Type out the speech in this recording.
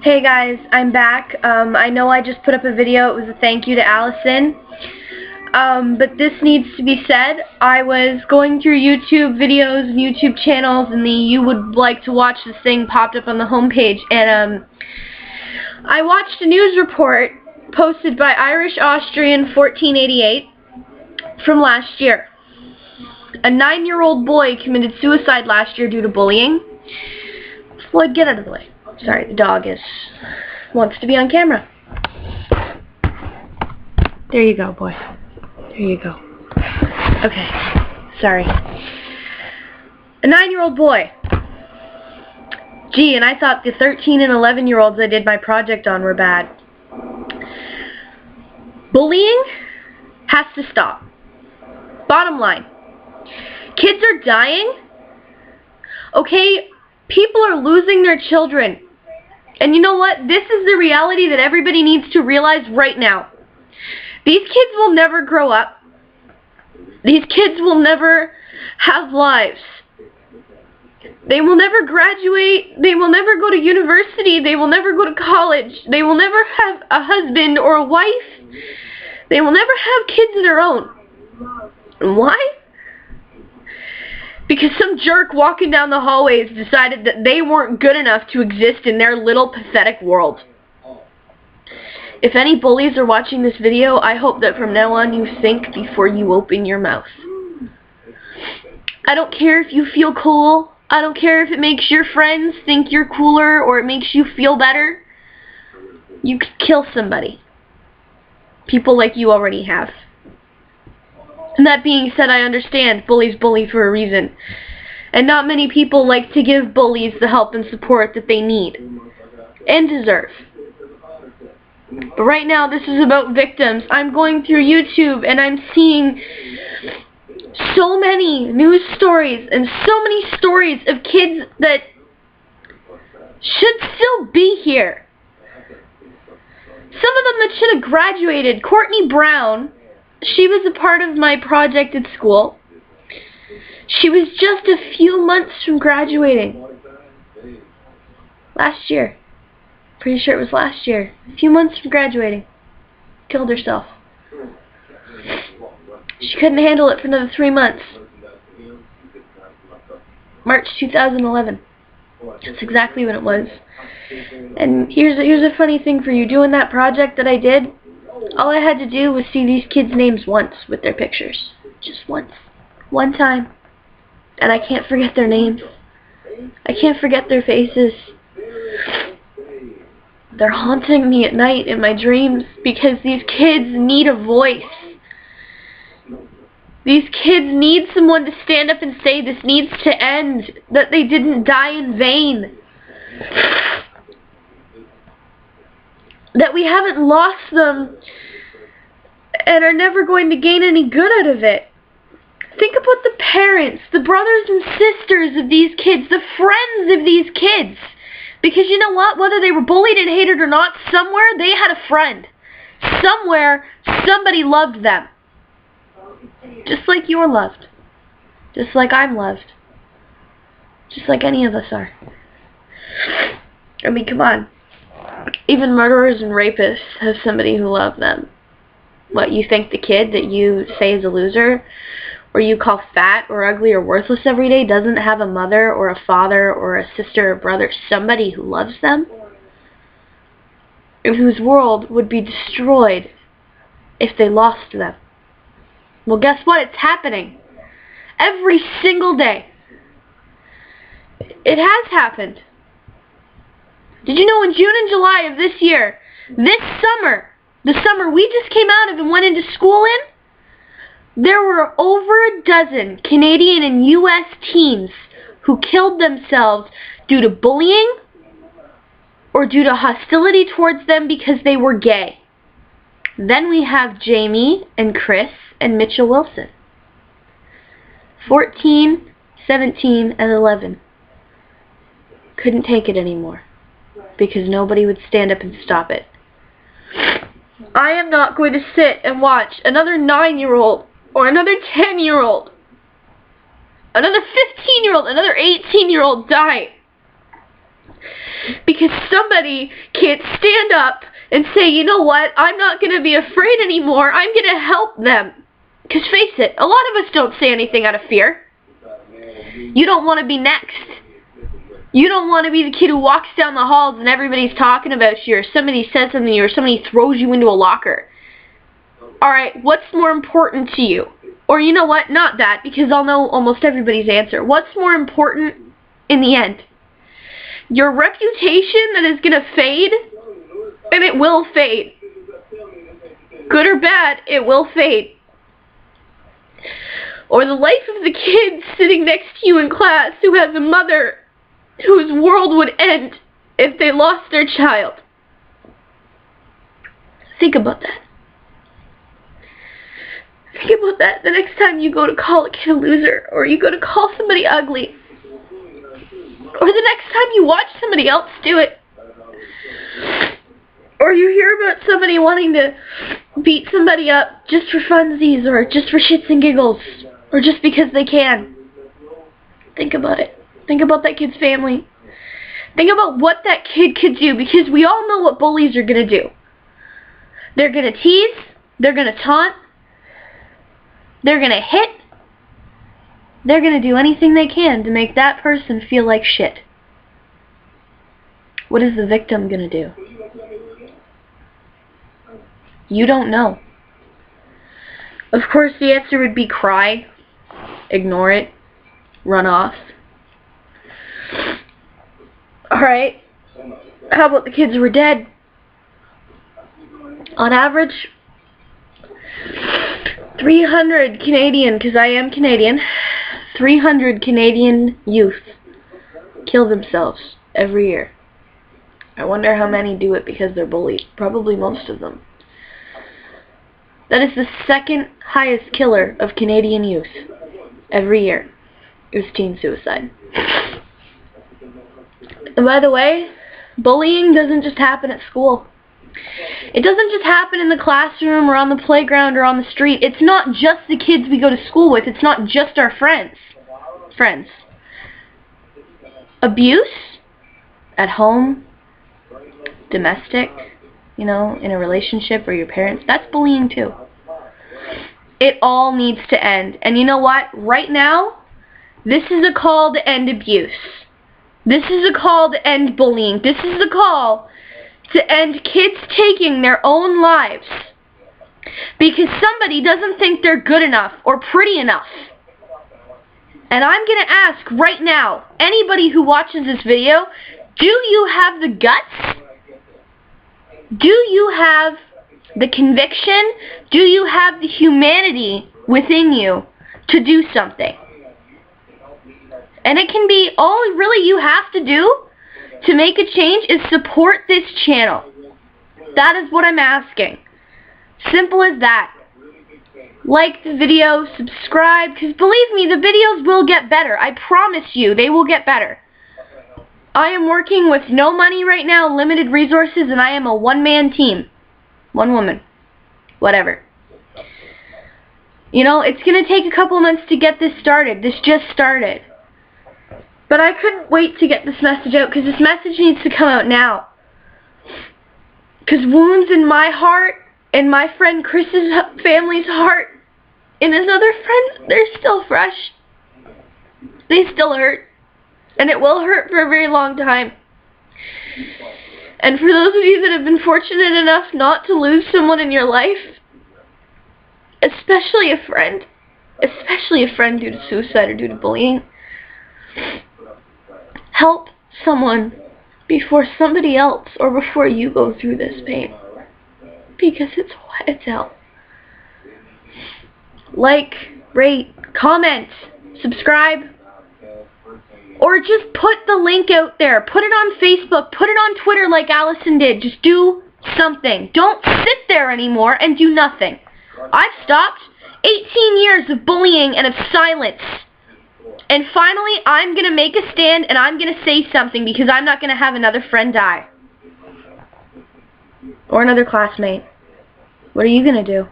Hey guys, I'm back. I know I just put up a video. It was a thank you to Allison. But this needs to be said. I was going through YouTube videos and YouTube channels, and the "you would like to watch this thing" popped up on the homepage, and I watched a news report posted by Irish Austrian 1488 from last year. A 9-year-old boy committed suicide last year due to bullying. Floyd, get out of the way. Sorry, the dog wants to be on camera. There you go, boy. There you go. Okay. Sorry. A 9-year-old boy. Gee, and I thought the 13 and 11-year-olds I did my project on were bad. Bullying has to stop. Bottom line. Kids are dying. Okay, people are losing their children. And you know what? This is the reality that everybody needs to realize right now. These kids will never grow up. These kids will never have lives. They will never graduate. They will never go to university. They will never go to college. They will never have a husband or a wife. They will never have kids of their own. And why? Because some jerk walking down the hallways decided that they weren't good enough to exist in their little pathetic world. If any bullies are watching this video, I hope that from now on you think before you open your mouth. I don't care if you feel cool. I don't care if it makes your friends think you're cooler or it makes you feel better. You could kill somebody. People like you already have. And that being said, I understand bullies bully for a reason. And not many people like to give bullies the help and support that they need and deserve. But right now, this is about victims. I'm going through YouTube and I'm seeing so many news stories and so many stories of kids that should still be here. Some of them that should have graduated. Courtney Brown, she was a part of my project at school. She was just a few months from graduating. Last year. Pretty sure it was last year. A few months from graduating. Killed herself. She couldn't handle it for another 3 months. March 2011. That's exactly when it was. And here's a funny thing for you. Doing that project that I did, all I had to do was see these kids' names once with their pictures. Just once. One time. And I can't forget their names. I can't forget their faces. They're haunting me at night in my dreams because these kids need a voice. These kids need someone to stand up and say this needs to end, that they didn't die in vain. That we haven't lost them and are never going to gain any good out of it. Think about the parents, the brothers and sisters of these kids, the friends of these kids. Because you know what? Whether they were bullied and hated or not, somewhere they had a friend. Somewhere somebody loved them. Just like you're loved. Just like I'm loved. Just like any of us are. I mean, come on. Even murderers and rapists have somebody who loves them. What, you think the kid that you say is a loser, or you call fat or ugly or worthless every day, doesn't have a mother or a father or a sister or brother, somebody who loves them? Whose world would be destroyed if they lost them. Well, guess what? It's happening. Every single day. It has happened. Did you know in June and July of this year, this summer, the summer we just came out of and went into school in, there were over a dozen Canadian and U.S. teens who killed themselves due to bullying or due to hostility towards them because they were gay. Then we have Jamie and Chris and Mitchell Wilson. 14, 17, and 11. Couldn't take it anymore because nobody would stand up and stop it. I am not going to sit and watch another 9-year-old or another 10-year-old, another 15-year-old, another 18-year-old die because somebody can't stand up and say, you know what, I'm not going to be afraid anymore, I'm going to help them. Because face it, a lot of us don't say anything out of fear. You don't want to be next. You don't want to be the kid who walks down the halls and everybody's talking about you, or somebody says something to you, or somebody throws you into a locker. Alright, what's more important to you? Or you know what, not that, because I'll know almost everybody's answer. What's more important in the end? Your reputation that is going to fade, and it will fade. Good or bad, it will fade. Or the life of the kid sitting next to you in class who has a mother whose world would end if they lost their child. Think about that. Think about that the next time you go to call a kid a loser, or you go to call somebody ugly, or the next time you watch somebody else do it, or you hear about somebody wanting to beat somebody up just for funsies, or just for shits and giggles, or just because they can. Think about it. Think about that kid's family. Think about what that kid could do, because we all know what bullies are going to do. They're going to tease, they're going to taunt, they're going to hit, they're going to do anything they can to make that person feel like shit. What is the victim going to do? You don't know. Of course, the answer would be cry, ignore it, run off. Alright, how about the kids who are dead? On average, 300 Canadian, because I am Canadian, 300 Canadian youth kill themselves every year. I wonder how many do it because they're bullied. Probably most of them. That is the second highest killer of Canadian youth every year. It was teen suicide. And by the way, bullying doesn't just happen at school. It doesn't just happen in the classroom or on the playground or on the street. It's not just the kids we go to school with. It's not just our friends. Abuse at home, domestic, you know, in a relationship or your parents, that's bullying too. It all needs to end. And you know what? Right now, this is a call to end abuse. This is a call to end bullying. This is a call to end kids taking their own lives because somebody doesn't think they're good enough or pretty enough. And I'm going to ask right now, anybody who watches this video, do you have the guts? Do you have the conviction? Do you have the humanity within you to do something? And it can be, all really you have to do to make a change is support this channel. That is what I'm asking. Simple as that. Like the video, subscribe, because believe me, the videos will get better. I promise you, they will get better. I am working with no money right now, limited resources, and I am a one-man team. One woman. Whatever. You know, it's going to take a couple months to get this started. This just started. But I couldn't wait to get this message out, because this message needs to come out now. Because wounds in my heart, and my friend Chris's family's heart, and his other friends, they're still fresh. They still hurt. And it will hurt for a very long time. And for those of you that have been fortunate enough not to lose someone in your life, especially a friend due to suicide or due to bullying, help someone before somebody else or before you go through this pain. Because it's hell. Like, rate, comment, subscribe, or just put the link out there. Put it on Facebook, put it on Twitter like Allison did. Just do something. Don't sit there anymore and do nothing. I've stopped 18 years of bullying and of silence. And finally, I'm going to make a stand and I'm going to say something because I'm not going to have another friend die. Or another classmate. What are you going to do?